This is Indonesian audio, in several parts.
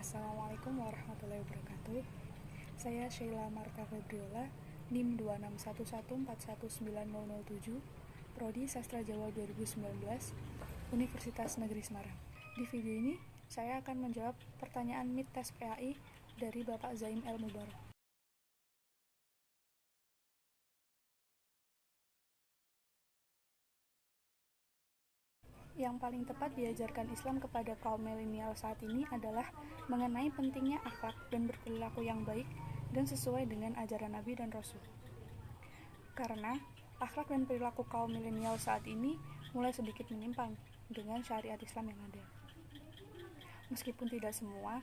Assalamualaikum warahmatullahi wabarakatuh. Saya Sheila Marta Febriola, NIM 26114190007, Prodi Sastra Jawa 2019, Universitas Negeri Semarang. Di video ini, saya akan menjawab pertanyaan MIT tes PAI dari Bapak Zaim El Mubarak. Yang paling tepat diajarkan Islam kepada kaum milenial saat ini adalah mengenai pentingnya akhlak dan berperilaku yang baik dan sesuai dengan ajaran Nabi dan Rasul. Karena akhlak dan perilaku kaum milenial saat ini mulai sedikit menyimpang dengan syariat Islam yang ada. Meskipun tidak semua,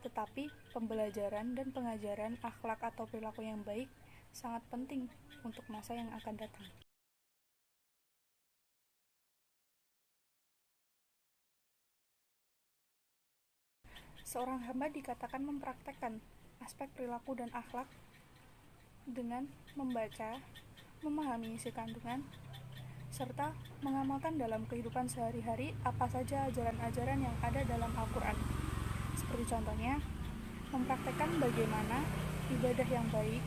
tetapi pembelajaran dan pengajaran akhlak atau perilaku yang baik sangat penting untuk masa yang akan datang. Seorang hamba dikatakan mempraktekkan aspek perilaku dan akhlak dengan membaca, memahami isi kandungan, serta mengamalkan dalam kehidupan sehari-hari apa saja ajaran-ajaran yang ada dalam Al-Quran. Seperti contohnya, mempraktekkan bagaimana ibadah yang baik,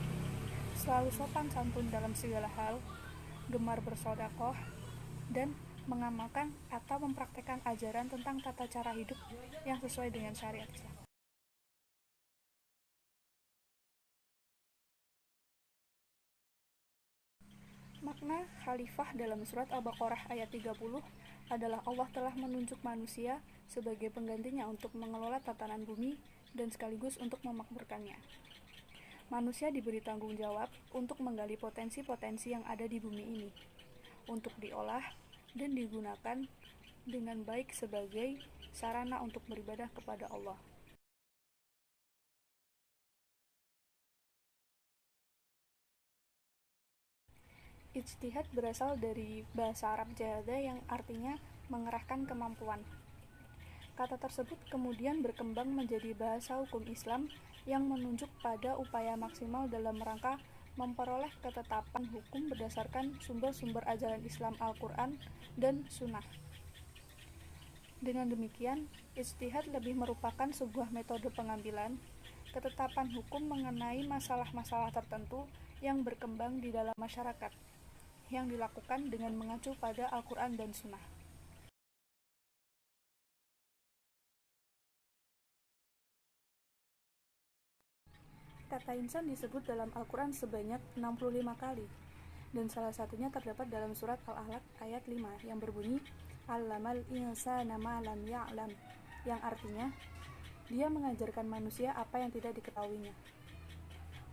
selalu sopan santun dalam segala hal, gemar bersedekah, dan mengamalkan atau mempraktekkan ajaran tentang tata cara hidup yang sesuai dengan syariat Islam. Makna khalifah dalam surat Al-Baqarah ayat 30 adalah Allah telah menunjuk manusia sebagai penggantinya untuk mengelola tatanan bumi dan sekaligus untuk memakmurkannya. Manusia diberi tanggung jawab untuk menggali potensi-potensi yang ada di bumi ini, untuk diolah dan digunakan dengan baik sebagai sarana untuk beribadah kepada Allah. Ijtihad berasal dari bahasa Arab jahada yang artinya mengerahkan kemampuan. Kata tersebut kemudian berkembang menjadi bahasa hukum Islam yang menunjuk pada upaya maksimal dalam rangka memperoleh ketetapan hukum berdasarkan sumber-sumber ajaran Islam Al-Quran dan Sunnah. Dengan demikian, ijtihad lebih merupakan sebuah metode pengambilan ketetapan hukum mengenai masalah-masalah tertentu yang berkembang di dalam masyarakat, yang dilakukan dengan mengacu pada Al-Quran dan Sunnah. Kata insan disebut dalam Al-Quran sebanyak 65 kali, dan salah satunya terdapat dalam surat Al-Alaq ayat 5 yang berbunyi Allamal insana ma lam ya'lam, yang artinya dia mengajarkan manusia apa yang tidak diketahuinya.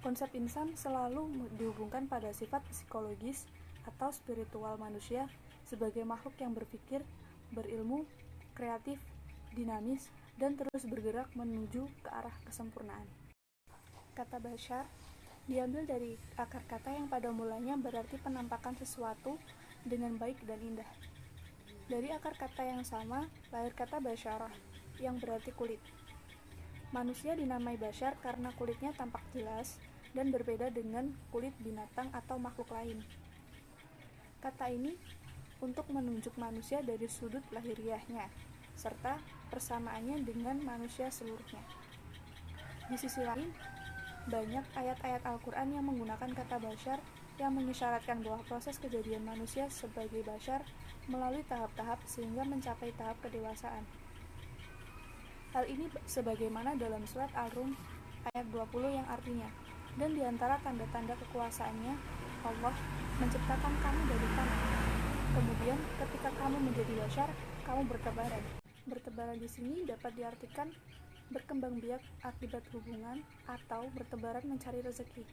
Konsep insan selalu dihubungkan pada sifat psikologis atau spiritual manusia sebagai makhluk yang berpikir, berilmu, kreatif, dinamis, dan terus bergerak menuju ke arah kesempurnaan. Kata bashar diambil dari akar kata yang pada mulanya berarti penampakan sesuatu dengan baik dan indah. Dari akar kata yang sama, lahir kata basyarah yang berarti kulit. Manusia dinamai bashar karena kulitnya tampak jelas dan berbeda dengan kulit binatang atau makhluk lain. Kata ini untuk menunjuk manusia dari sudut lahiriahnya, serta persamaannya dengan manusia seluruhnya. Di sisi lain, banyak ayat-ayat Al-Quran yang menggunakan kata bashar yang mengisyaratkan bahwa proses kejadian manusia sebagai bashar melalui tahap-tahap sehingga mencapai tahap kedewasaan. Hal ini sebagaimana dalam surat Al-Rum ayat 20 yang artinya, dan diantara tanda-tanda kekuasaannya, Allah menciptakan kamu dari tanah. Kemudian ketika kamu menjadi bashar, kamu bertebaran. Bertebaran di sini dapat diartikan berkembang biak akibat hubungan atau bertebaran mencari rezeki.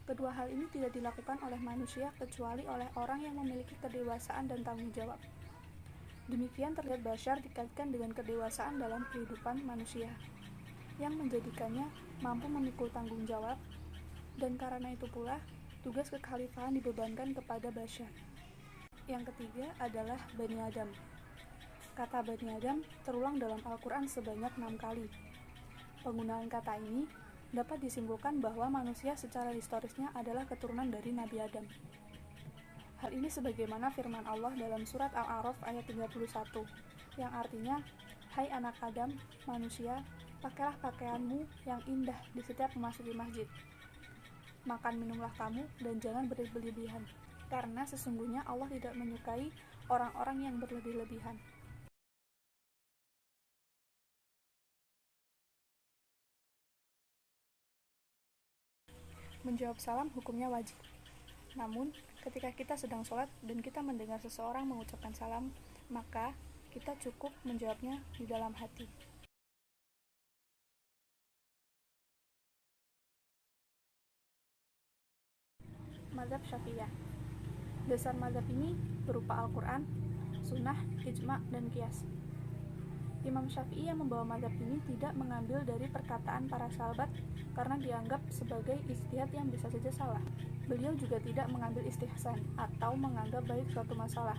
Kedua hal ini tidak dilakukan oleh manusia kecuali oleh orang yang memiliki kedewasaan dan tanggung jawab. Demikian terlihat bashar dikaitkan dengan kedewasaan dalam kehidupan manusia, yang menjadikannya mampu memikul tanggung jawab, dan karena itu pula tugas kekhalifahan dibebankan kepada bashar. Yang ketiga adalah Bani Adam. Kata Bani Adam terulang dalam Al-Quran sebanyak 6 kali. Penggunaan kata ini dapat disimpulkan bahwa manusia secara historisnya adalah keturunan dari Nabi Adam. Hal ini sebagaimana firman Allah dalam surat Al-A'raf ayat 31, yang artinya, Hai anak Adam, manusia, Pakailah pakaianmu yang indah di setiap memasuki masjid. Makan minumlah kamu dan jangan berlebih-lebihan, karena sesungguhnya Allah tidak menyukai orang-orang yang berlebih-lebihan. Menjawab salam hukumnya wajib. Namun, ketika kita sedang sholat dan kita mendengar seseorang mengucapkan salam, maka kita cukup menjawabnya di dalam hati. Mazhab Syafi'iyah. Dasar mazhab ini berupa Al-Quran, Sunnah, Ijma', dan Qiyas. Imam Syafi'i yang membawa mazhab ini tidak mengambil dari perkataan para sahabat karena dianggap sebagai ijtihad yang bisa saja salah. Beliau juga tidak mengambil istihsan atau menganggap baik suatu masalah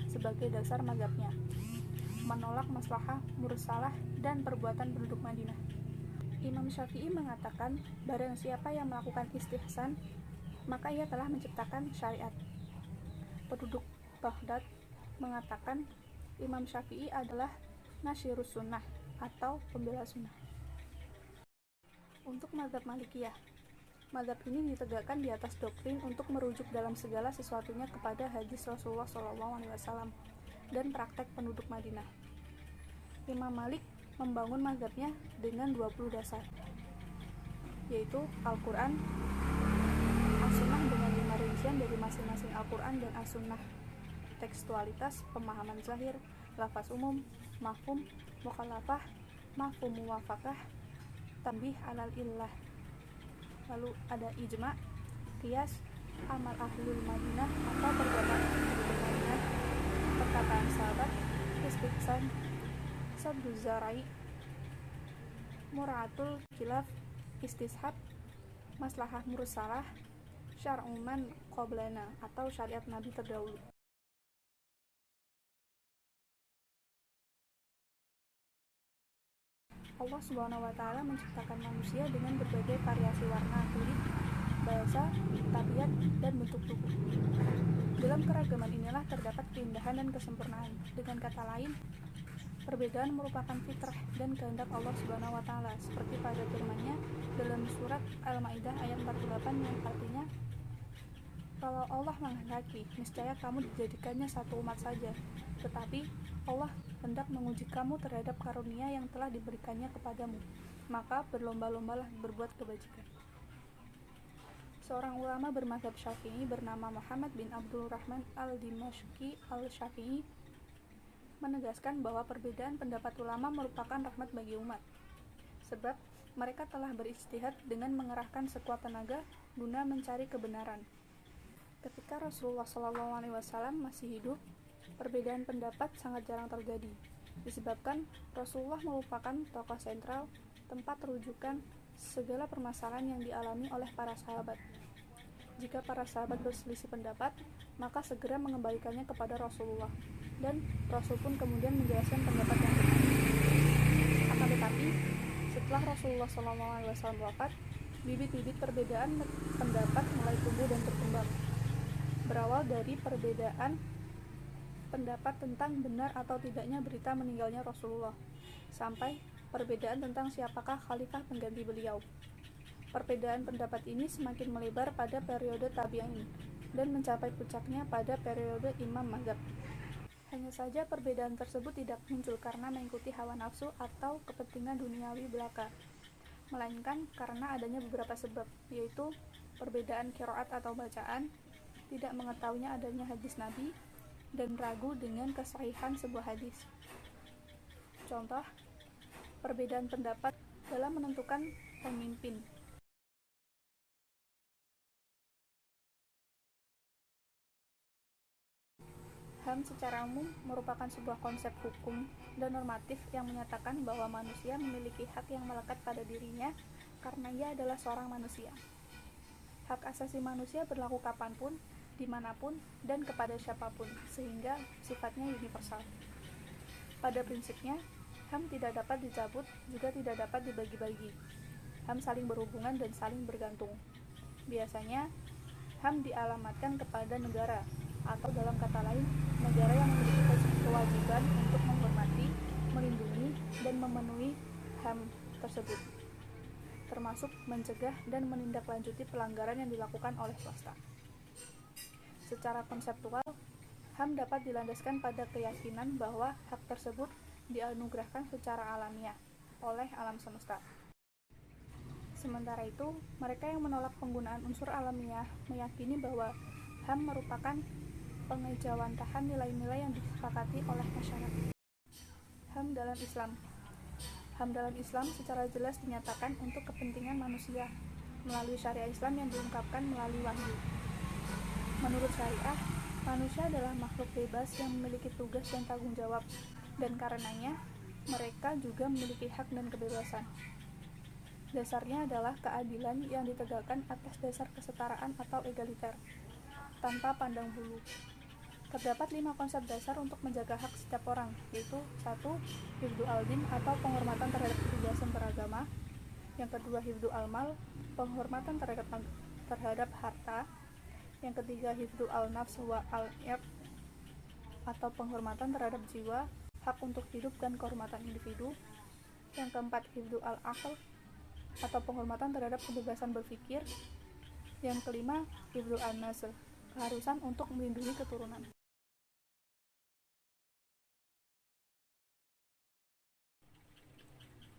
sebagai dasar mazhabnya. Menolak maslahah, mursalah, dan perbuatan penduduk Madinah. Imam Syafi'i mengatakan, barang siapa yang melakukan istihsan, maka ia telah menciptakan syariat. Penduduk Baghdad mengatakan, Imam Syafi'i adalah nasyirus sunnah atau pembela sunnah. Untuk mazhab Malikiyah, mazhab ini ditegakkan di atas doktrin untuk merujuk dalam segala sesuatunya kepada hadis Rasulullah SAW dan praktek penduduk Madinah. Imam Malik membangun mazhabnya dengan 20 dasar, yaitu Al-Quran, As-Sunnah dengan 5 rincian dari masing-masing Al-Quran dan As-Sunnah, tekstualitas, pemahaman zahir, lafaz umum, mafhum, mukhalafah, mafhum muwafaqah, tanbih alal illah. Lalu ada ijma', qiyas, amal ahlul Madinah atau perbuatan penduduk Madinah, perkataan sahabat, istihsan, sabdu zarai, mura'atul khilaf, istishab, maslahah mursalah, syar'uman qoblana atau syariat Nabi terdahulu. Allah Subhanahu wa Ta'ala menciptakan manusia dengan berbagai variasi warna kulit, bahasa, tabiat, dan bentuk tubuh. Dalam keragaman inilah terdapat keindahan dan kesempurnaan. Dengan kata lain, perbedaan merupakan fitrah dan kehendak Allah Subhanahu wa Ta'ala, seperti pada firman-Nya dalam surat Al-Maidah ayat 48 yang artinya, kalau Allah menghendaki, niscaya kamu dijadikannya satu umat saja, tetapi Allah hendak menguji kamu terhadap karunia yang telah diberikannya kepadamu, maka berlomba-lombalah berbuat kebajikan. Seorang ulama bermazhab Syafi'i bernama Muhammad bin Abdul Rahman al-Dimashqi al-Syafi'i menegaskan bahwa perbedaan pendapat ulama merupakan rahmat bagi umat, sebab mereka telah berijtihad dengan mengerahkan sekuat tenaga guna mencari kebenaran. Ketika Rasulullah SAW masih hidup, perbedaan pendapat sangat jarang terjadi, disebabkan Rasulullah merupakan tokoh sentral, tempat rujukan segala permasalahan yang dialami oleh para sahabat. Jika para sahabat berselisih pendapat, maka segera mengembalikannya kepada Rasulullah, dan Rasul pun kemudian menjelaskan pendapat yang benar. Akan tetapi, setelah Rasulullah SAW wafat, bibit-bibit perbedaan pendapat mulai tumbuh dan berkembang. Berawal dari perbedaan pendapat tentang benar atau tidaknya berita meninggalnya Rasulullah, sampai perbedaan tentang siapakah khalifah pengganti beliau. Perbedaan pendapat ini semakin melebar pada periode tabi'in dan mencapai puncaknya pada periode Imam Mazhab. Hanya saja perbedaan tersebut tidak muncul karena mengikuti hawa nafsu atau kepentingan duniawi belaka, melainkan karena adanya beberapa sebab, yaitu perbedaan qiraat atau bacaan, tidak mengetahuinya adanya hadis Nabi, dan ragu dengan kesahihan sebuah hadis. Contoh, perbedaan pendapat dalam menentukan pemimpin. HAM secara umum merupakan sebuah konsep hukum dan normatif yang menyatakan bahwa manusia memiliki hak yang melekat pada dirinya karena ia adalah seorang manusia. Hak asasi manusia berlaku kapanpun, dimanapun, dan kepada siapapun, sehingga sifatnya universal. Pada prinsipnya, HAM tidak dapat dicabut, juga tidak dapat dibagi-bagi. HAM saling berhubungan dan saling bergantung. Biasanya, HAM dialamatkan kepada negara, atau dalam kata lain, negara yang memiliki kewajiban untuk menghormati, melindungi, dan memenuhi HAM tersebut, termasuk mencegah dan menindaklanjuti pelanggaran yang dilakukan oleh swasta. Secara konseptual, HAM dapat dilandaskan pada keyakinan bahwa hak tersebut dianugerahkan secara alamiah oleh alam semesta. Sementara itu, mereka yang menolak penggunaan unsur alamiah meyakini bahwa HAM merupakan pengejawantahan nilai-nilai yang disepakati oleh masyarakat. HAM dalam Islam. HAM dalam Islam secara jelas dinyatakan untuk kepentingan manusia melalui syariat Islam yang diungkapkan melalui wahyu. Menurut syariah, manusia adalah makhluk bebas yang memiliki tugas dan tanggung jawab, dan karenanya mereka juga memiliki hak dan kebebasan. Dasarnya adalah keadilan yang ditegakkan atas dasar kesetaraan atau egaliter, tanpa pandang bulu. Terdapat 5 konsep dasar untuk menjaga hak setiap orang, yaitu 1. Hifdzu al-din atau penghormatan terhadap kebebasan beragama. Yang kedua, hifdzu al-mal, penghormatan terhadap harta. Yang ketiga, hifdzu al-nafs wa al-ird atau penghormatan terhadap jiwa, hak untuk hidup dan kehormatan individu. Yang keempat, hifdzu al-aql atau penghormatan terhadap kebebasan berpikir. Yang kelima, hifdzu an-nasl, keharusan untuk melindungi keturunan.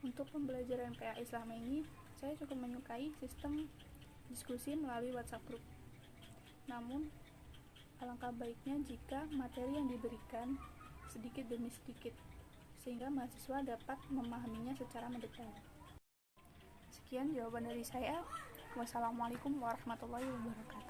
Untuk pembelajaran PA Islam ini, saya cukup menyukai sistem diskusi melalui WhatsApp group. Namun, alangkah baiknya jika materi yang diberikan sedikit demi sedikit, sehingga mahasiswa dapat memahaminya secara mendetail. Sekian jawaban dari saya. Wassalamualaikum warahmatullahi wabarakatuh.